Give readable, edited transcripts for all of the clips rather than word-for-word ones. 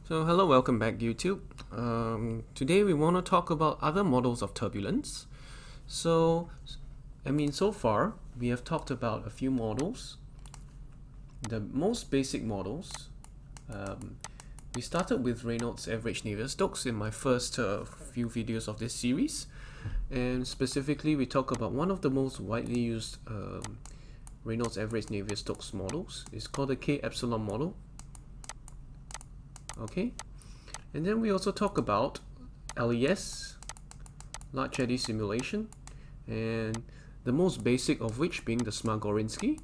So hello, welcome back YouTube. Today we want to talk about other models of turbulence. So far we have talked about a few models. The most basic models. We started with Reynolds average Navier-Stokes in my first few videos of this series, and specifically we talk about one of the most widely used Reynolds average Navier-Stokes models. It's called the k-epsilon model. Okay, and then we also talk about LES, large eddy simulation, and the most basic of which being the Smagorinsky.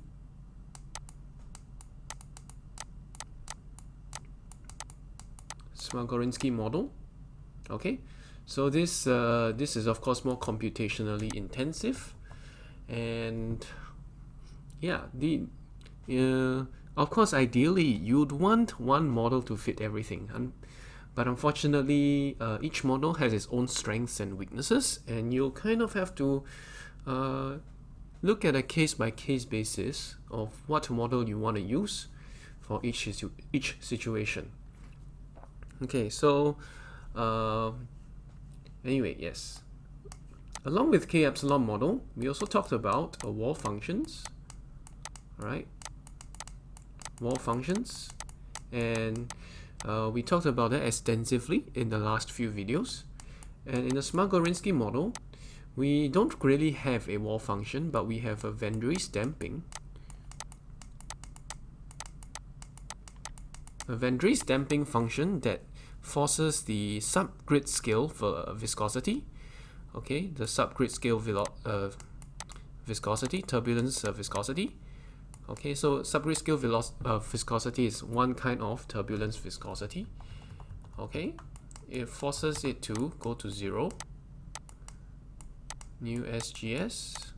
Model. Okay, so this is of course more computationally intensive, and yeah, of course, ideally, you'd want one model to fit everything, but unfortunately, each model has its own strengths and weaknesses, and you'll kind of have to look at a case-by-case basis of what model you want to use for each situation. Okay, so anyway, yes. Along with k-epsilon model, we also talked about wall functions, right? Wall functions, and we talked about that extensively in the last few videos. And in the Smagorinsky model, we don't really have a wall function, but we have a Van Dries damping. A Van Dries damping function that forces the subgrid scale for viscosity. Okay, the subgrid scale viscosity, turbulence viscosity. Okay, so subgrid scale viscosity is one kind of turbulence viscosity. Okay, it forces it to go to 0. New SGS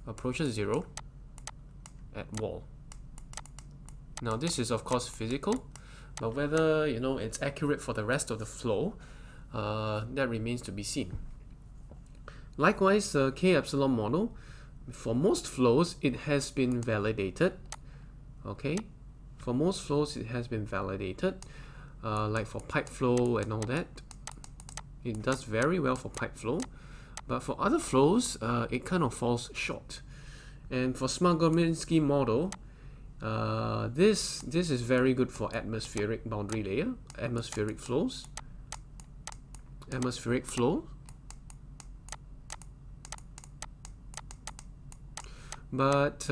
approaches 0 at wall. Now this is of course physical, but whether it's accurate for the rest of the flow, that remains to be seen. Likewise, the k-epsilon model, for most flows, it has been validated. Okay, for most flows, it has been validated. Like for pipe flow and all that, it does very well for pipe flow. But for other flows, it kind of falls short. And for Smagorinsky model, this is very good for atmospheric boundary layer, atmospheric flows, atmospheric flow. But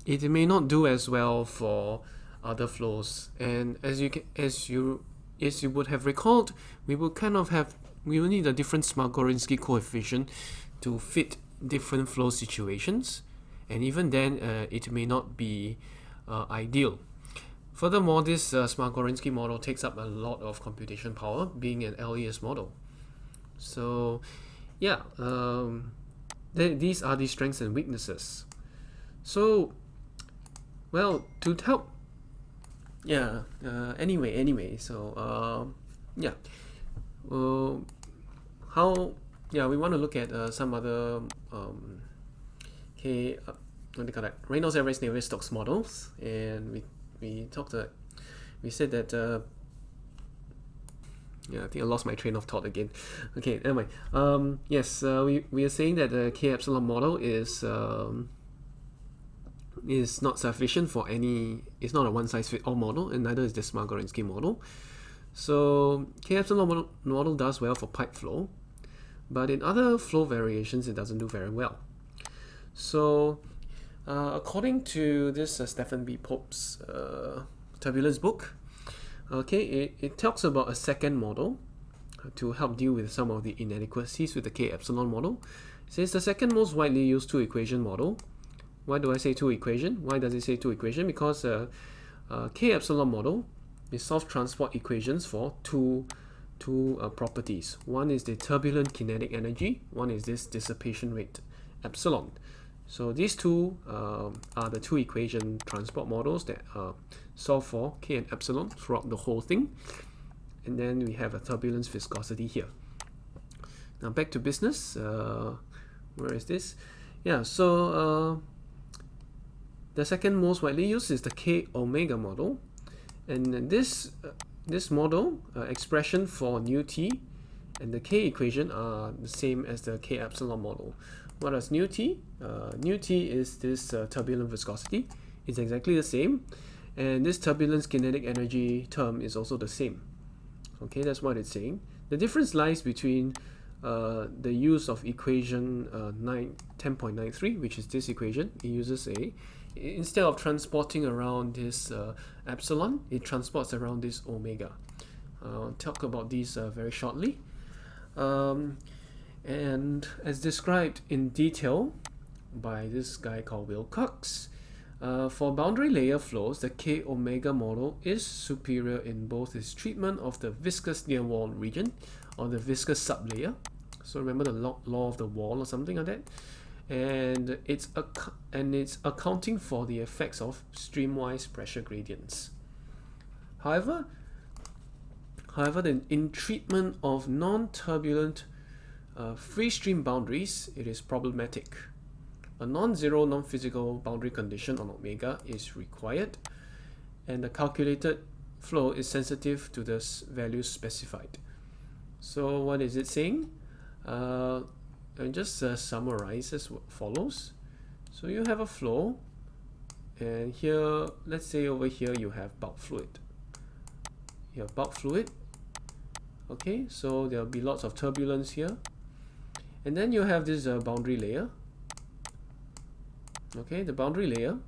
it may not do as well for other flows. And as you would have recalled, we will need a different Smagorinsky coefficient to fit different flow situations, and even then, it may not be ideal. Furthermore, this Smagorinsky model takes up a lot of computation power, being an LES model. So, yeah. These are the strengths and weaknesses. So, well, to help, yeah. Anyway. So, yeah. We want to look at some other what do you call that? Reynolds average Navier-Stokes models, and we said that. Yeah, I think I lost my train of thought again. Okay, anyway, yes, we are saying that the k-epsilon model is not sufficient for any. It's not a one-size-fits-all model, and neither is the Smagorinsky model. So k-epsilon model does well for pipe flow, but in other flow variations, it doesn't do very well. So, according to this Stephen B. Pope's Turbulence book. Okay, it talks about a second model to help deal with some of the inadequacies with the k-epsilon model. It says the second most widely used two-equation model. Why do I say two-equation? Why does it say two-equation? Because k-epsilon model is solve transport equations for two properties. One is the turbulent kinetic energy. One is this dissipation rate, epsilon. So these two are the two-equation transport models that solve for k and epsilon throughout the whole thing. And then we have a turbulence viscosity here. Now back to business. Where is this? Yeah, so the second most widely used is the k-omega model. And this model expression for nu t and the k equation are the same as the k epsilon model. What is nu t? Nu t is this turbulent viscosity. It's exactly the same, and this turbulence kinetic energy term is also the same. Okay, that's what it's saying. The difference lies between the use of equation 10.93, which is this equation. It uses instead of transporting around this epsilon, it transports around this omega. I'll talk about these very shortly. And as described in detail by this guy called Wilcox, for boundary layer flows, the k omega model is superior in both its treatment of the viscous near wall region or the viscous sublayer. So remember the law of the wall or something like that. And it's accounting for the effects of streamwise pressure gradients. However, in treatment of non-turbulent free stream boundaries, it is problematic. A non-zero non-physical boundary condition on omega is required, and the calculated flow is sensitive to the values specified. So what is it saying? And just summarize as follows. So you have a flow, and here, let's say over here you have bulk fluid. You have bulk fluid. Okay, so there'll be lots of turbulence here, and then you have this boundary layer. Okay, the boundary layer,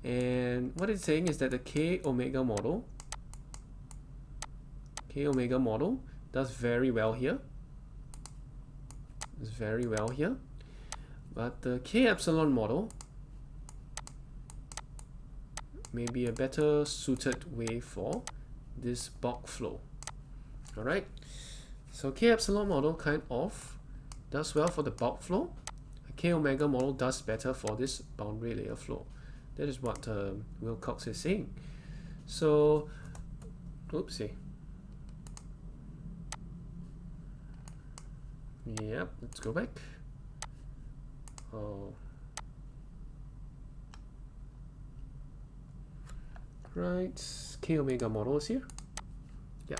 and what it's saying is that the k omega model does very well here. It's very well here, but the k epsilon model may be a better suited way for this bulk flow. All right, so k epsilon model kind of does well for the bulk flow. K omega model does better for this boundary layer flow. That is what Wilcox is saying. So, oopsie. Yep, let's go back. Oh. Right, k omega model is here. Yeah.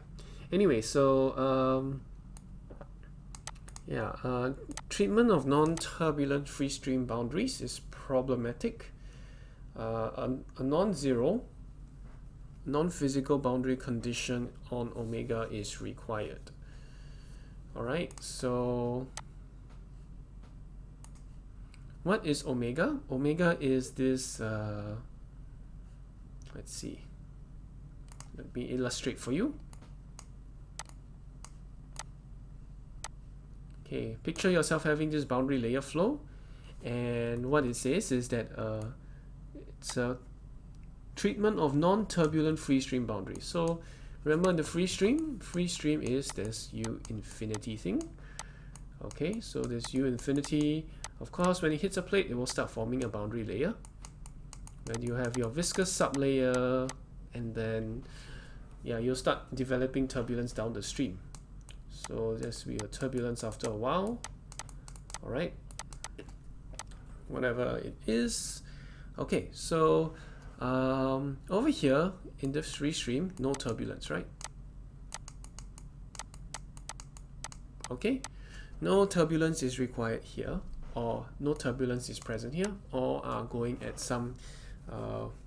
Anyway, so treatment of non-turbulent free stream boundaries is problematic. A non-zero, non-physical boundary condition on omega is required. Alright, so what is omega? Omega is this, let's see, let me illustrate for you. Okay, picture yourself having this boundary layer flow, and what it says is that it's a treatment of non-turbulent free stream boundaries. So remember, in the free stream is this U infinity thing. Okay, so this U infinity, of course, when it hits a plate, it will start forming a boundary layer. When you have your viscous sublayer, and then you'll start developing turbulence down the stream. So there's will be a turbulence after a while. All right, whatever it is. Okay, so over here in the free stream, no turbulence, right? Okay, no turbulence is required here, or no turbulence is present here, or are going at some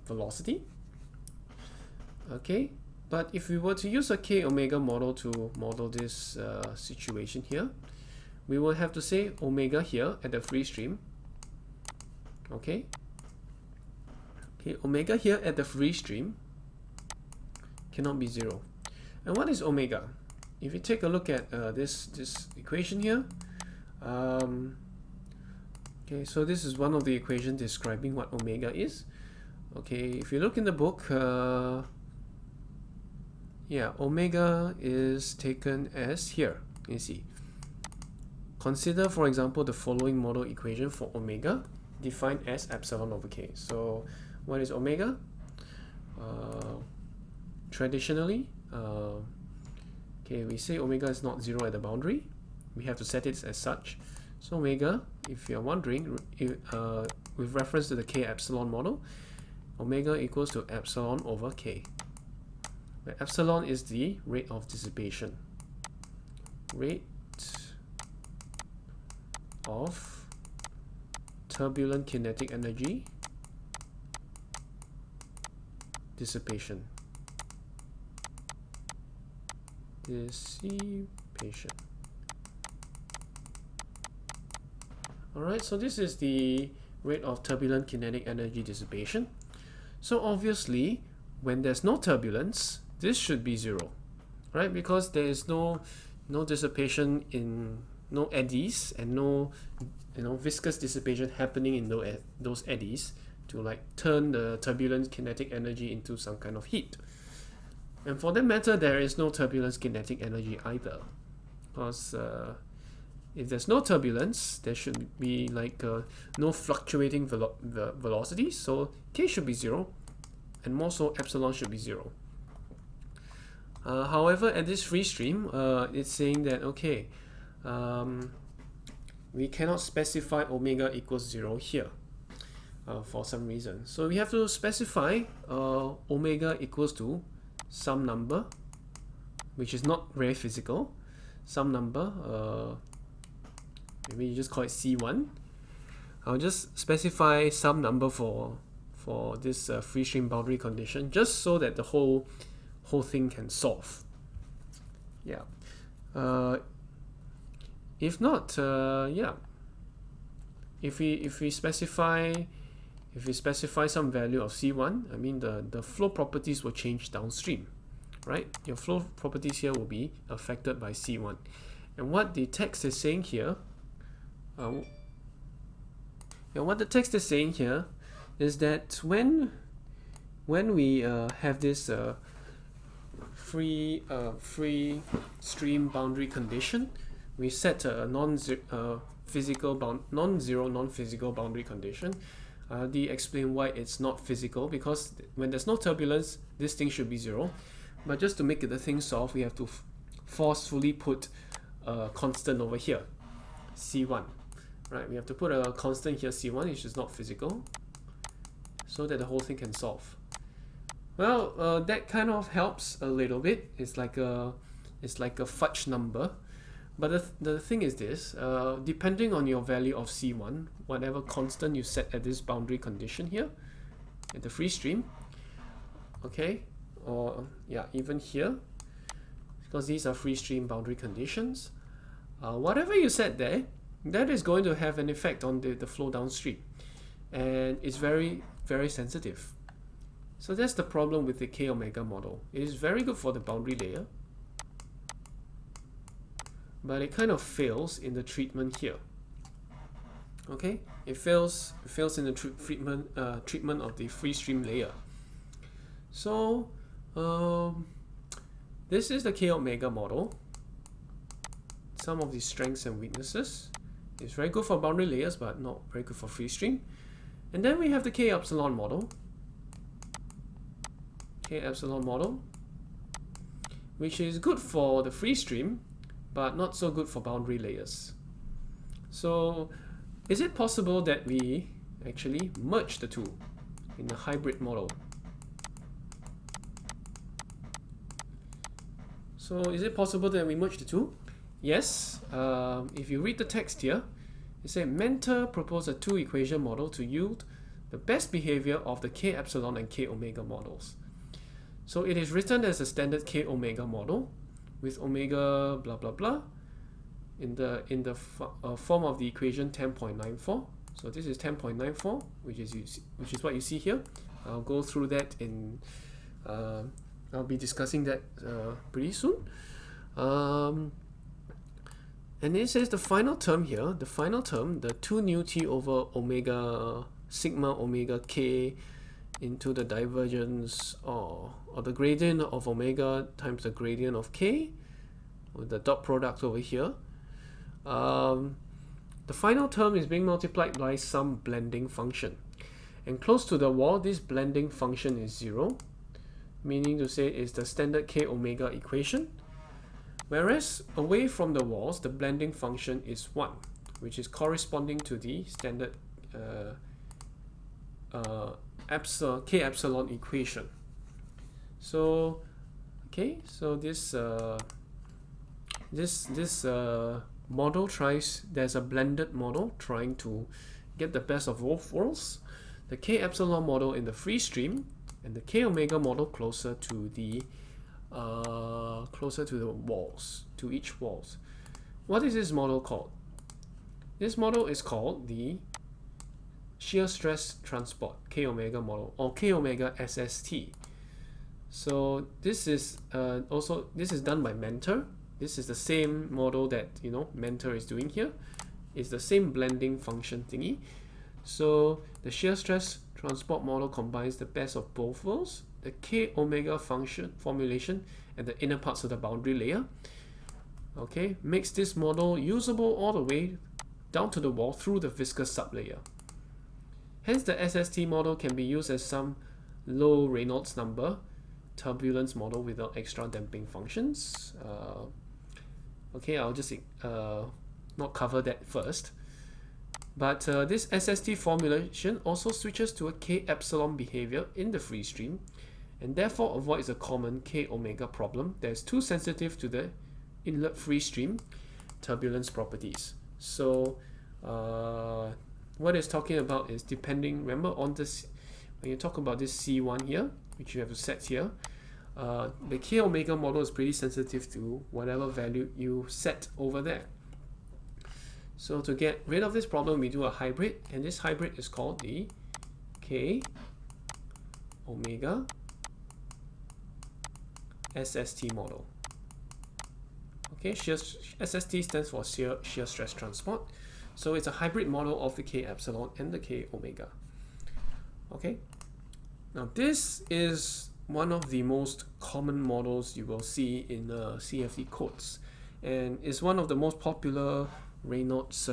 velocity. Okay, but if we were to use a k omega model to model this situation here, we will have to say omega here at the free stream. Okay, omega here at the free stream cannot be 0. And what is omega? If you take a look at this equation here, okay, so this is one of the equations describing what omega is. Okay, if you look in the book, omega is taken as here. You see, consider, for example, the following model equation for omega, defined as epsilon over k. So what is omega? Traditionally, we say omega is not 0 at the boundary. We have to set it as such. So omega, if you're wondering, with reference to the k epsilon model, omega equals to epsilon over k. where epsilon is the rate of dissipation. Rate of turbulent kinetic energy dissipation. Alright, so this is the rate of turbulent kinetic energy dissipation. So obviously, when there's no turbulence, this should be 0, right? Because there is no dissipation in no eddies and no viscous dissipation happening in those eddies to like turn the turbulent kinetic energy into some kind of heat. And for that matter, there is no turbulence kinetic energy either, because if there's no turbulence, there should be like no fluctuating velocity, so k should be 0, and more so epsilon should be 0. However, at this free stream, it's saying that okay, we cannot specify omega equals 0 here for some reason. So we have to specify omega equals to some number, which is not very physical, some number, maybe you just call it C1. I'll just specify some number for this free stream boundary condition, just so that the whole thing can solve. Yeah. If not, yeah. If we specify some value of C1, I mean the flow properties will change downstream, right? Your flow properties here will be affected by C1. And what the text is saying here, is that when we have this free stream boundary condition, we set a non-zero non-physical boundary condition. They explain why it's not physical, because when there's no turbulence, this thing should be 0. But just to make the thing solve, we have to forcefully put a constant over here, C1. Right? We have to put a constant here, C1, which is not physical, so that the whole thing can solve. Well, that kind of helps a little bit. It's like a fudge number. But the thing is this, depending on your value of C1, whatever constant you set at this boundary condition here, at the free stream, okay, or yeah, even here, because these are free stream boundary conditions, whatever you set there, that is going to have an effect on the flow downstream, and it's very, very sensitive. So that's the problem with the k-omega model. It is very good for the boundary layer, but it kind of fails in the treatment here. Okay, it fails in the treatment of the free stream layer. So this is the k-omega model. Some of the strengths and weaknesses. It's very good for boundary layers, but not very good for free stream. And then we have the k-epsilon model. K-epsilon model, which is good for the free stream, but not so good for boundary layers. So is it possible that we actually merge the two in a hybrid model? So is it possible that we merge the two? Yes. If you read the text here, it says Mentor proposed a two-equation model to yield the best behavior of the k-epsilon and k-omega models. So it is written as a standard k-omega model with omega blah blah blah in the form of the equation 10.94. So this is 10.94, which is what you see here. I'll go through that in I'll be discussing that pretty soon. And it says the final term here, the 2 nu t over omega sigma omega k into the divergence or the gradient of omega times the gradient of k, with the dot product over here. The final term is being multiplied by some blending function. And close to the wall, this blending function is 0, meaning to say it's the standard k omega equation. Whereas away from the walls, the blending function is 1, which is corresponding to the standard k epsilon equation. So Okay, so this model there's a blended model trying to get the best of both worlds. The k-epsilon model in the free stream and the k-omega model closer to the walls, to each walls. What is this model called? This model is called the shear stress transport k-omega model, or k-omega SST. So this is done by Mentor. This is the same model that Mentor is doing here. It's the same blending function thingy. So the shear stress transport model combines the best of both worlds, the k-omega function formulation and the inner parts of the boundary layer. Okay, makes this model usable all the way down to the wall through the viscous sublayer. Hence the SST model can be used as some low Reynolds number turbulence model without extra damping functions. Okay, I'll just not cover that first. But this SST formulation also switches to a k-epsilon behavior in the free stream and therefore avoids a common k-omega problem that is too sensitive to the inlet free stream turbulence properties. So what it's talking about is depending, remember on this, when you talk about this C1 here, which you have to set here, the k-omega model is pretty sensitive to whatever value you set over there. So to get rid of this problem, we do a hybrid, and this hybrid is called the k-omega SST model. Okay, SST stands for shear stress transport. So it's a hybrid model of the k-epsilon and the k-omega. Okay, now this is one of the most common models you will see in CFD codes, and is one of the most popular Reynolds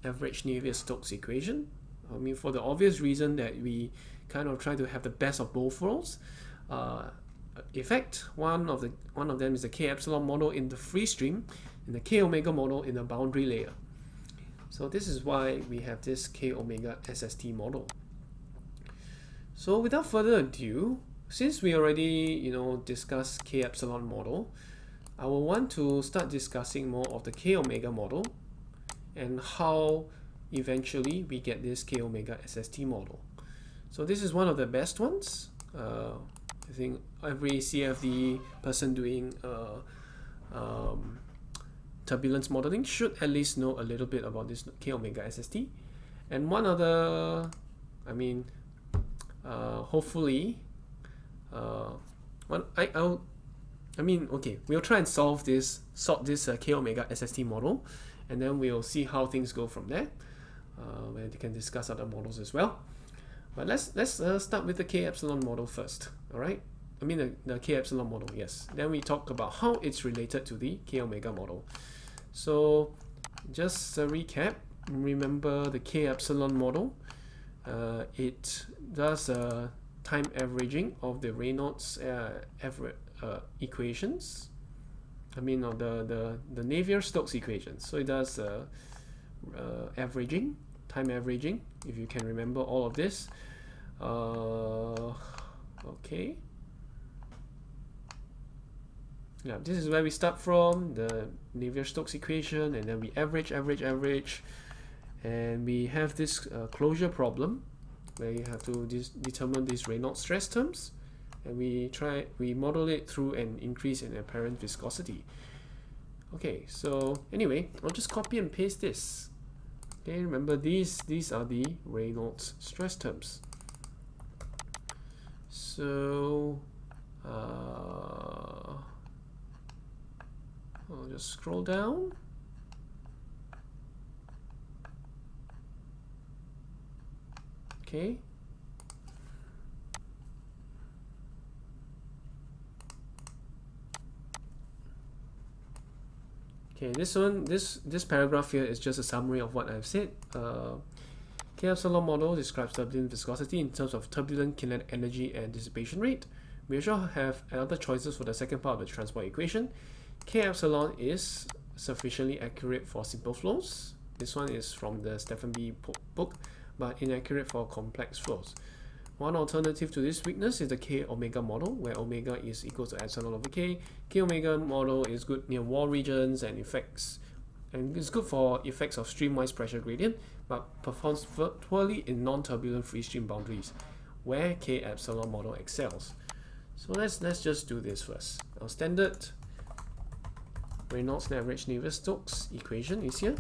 average Navier-Stokes equation. I mean, for the obvious reason that we kind of try to have the best of both worlds. Effect, one of them is the k-epsilon model in the free stream and the k-omega model in the boundary layer. So this is why we have this k-omega SST model. So without further ado, since we already discussed k-epsilon model, I will want to start discussing more of the k-omega model and how eventually we get this k-omega SST model. So this is one of the best ones. I think every CFD person doing turbulence modeling should at least know a little bit about this k-omega SST. And one other, hopefully, we'll try and sort this k-omega SST model, and then we'll see how things go from there. Where they can discuss other models as well. But let's start with the k-epsilon model first. All right, the k-epsilon model, yes. Then we talk about how it's related to the k-omega model. So just a recap, remember the k-epsilon model. It does time averaging of the Reynolds equations. The Navier-Stokes equations. So it does averaging, time averaging, if you can remember all of this. Okay. Yeah, this is where we start from, the Navier-Stokes equation, and then we average, and we have this closure problem where you have to determine these Reynolds stress terms, and we model it through an increase in apparent viscosity. Okay, so anyway, I'll just copy and paste this. Okay, remember these are the Reynolds stress terms. So I'll just scroll down. Okay. Okay, this paragraph here is just a summary of what I've said. K-epsilon model describes turbulent viscosity in terms of turbulent kinetic energy and dissipation rate. We also have other choices for the second part of the transport equation. K-epsilon is sufficiently accurate for simple flows. This one is from the Stephen B. book, but inaccurate for complex flows. One alternative to this weakness is the k omega model, where omega is equal to epsilon over k. K omega model is good near wall regions and effects, and it's good for effects of streamwise pressure gradient, but performs poorly in non-turbulent free stream boundaries, where k epsilon model excels. So let's just do this first. Our standard Reynolds average Navier-Stokes equation is here.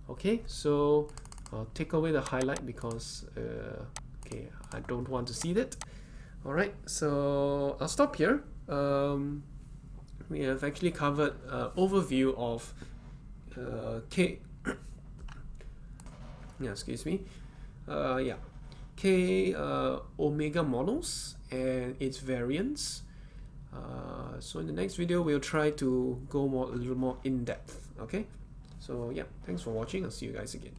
Okay, so I'll take away the highlight because okay, I don't want to see that. Alright, so I'll stop here. We have actually covered overview of k omega models and its variants. So in the next video we'll try to go a little more in depth. Okay, so yeah, thanks for watching. I'll see you guys again.